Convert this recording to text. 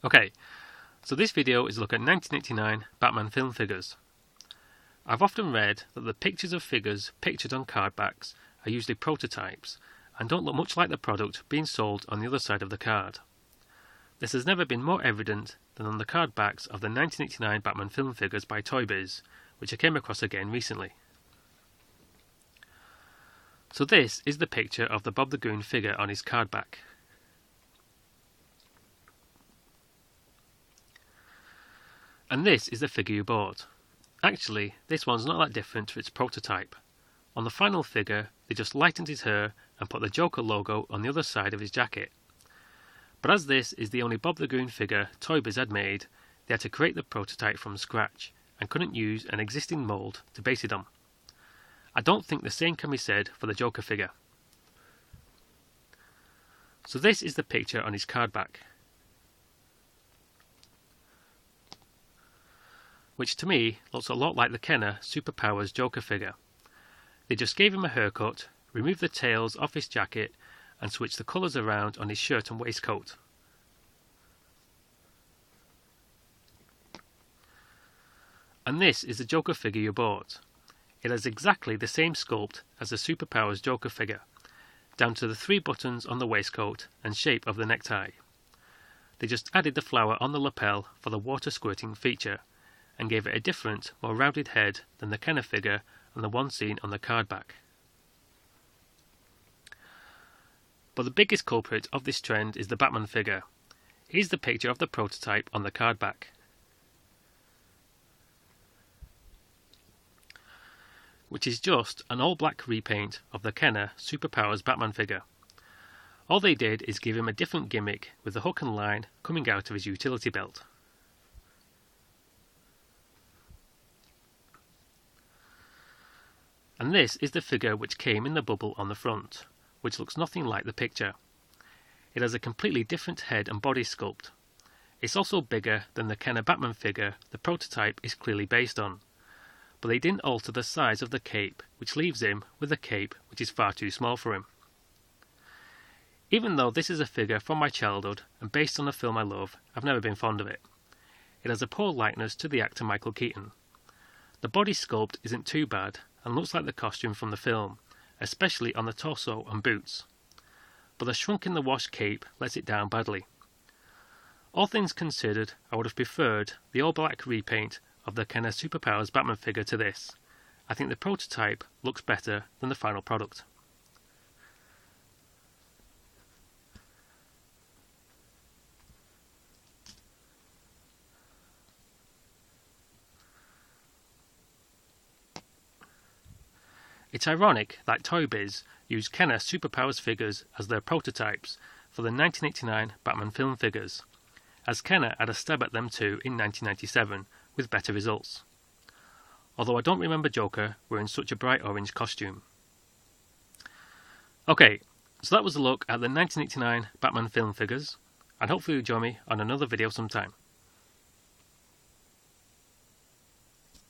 Okay, so this video is a look at 1989 Batman film figures. I've often read that the pictures of figures pictured on card backs are usually prototypes and don't look much like the product being sold on the other side of the card. This has never been more evident than on the card backs of the 1989 Batman film figures by Toy Biz, which I came across again recently. So this is the picture of the Bob the Goon figure on his card back. And this is the figure you bought. Actually, this one's not that different to its prototype. On the final figure, they just lightened his hair and put the Joker logo on the other side of his jacket. But as this is the only Bob the Goon figure Toy Biz had made, they had to create the prototype from scratch and couldn't use an existing mould to base it on. I don't think the same can be said for the Joker figure. So this is the picture on his card back, which to me looks a lot like the Kenner Superpowers Joker figure. They just gave him a haircut, removed the tails off his jacket and switched the colours around on his shirt and waistcoat. And this is the Joker figure you bought. It has exactly the same sculpt as the Superpowers Joker figure, down to the 3 buttons on the waistcoat and shape of the necktie. They just added the flower on the lapel for the water squirting feature, and gave it a different, more rounded head than the Kenner figure and the one seen on the card back. But the biggest culprit of this trend is the Batman figure. Here's the picture of the prototype on the card back, which is just an all-black repaint of the Kenner Superpowers Batman figure. All they did is give him a different gimmick with the hook and line coming out of his utility belt. And this is the figure which came in the bubble on the front, which looks nothing like the picture. It has a completely different head and body sculpt. It's also bigger than the Kenner Batman figure the prototype is clearly based on, but they didn't alter the size of the cape, which leaves him with a cape which is far too small for him. Even though this is a figure from my childhood and based on a film I love, I've never been fond of it. It has a poor likeness to the actor Michael Keaton. The body sculpt isn't too bad and looks like the costume from the film, especially on the torso and boots. But the shrunk-in-the-wash cape lets it down badly. All things considered, I would have preferred the all-black repaint of the Kenner Superpowers Batman figure to this. I think the prototype looks better than the final product. It's ironic that Toy Biz used Kenner Superpowers figures as their prototypes for the 1989 Batman film figures, as Kenner had a stab at them too in 1997 with better results. Although I don't remember Joker wearing such a bright orange costume. Okay, so that was a look at the 1989 Batman film figures, and hopefully you'll join me on another video sometime.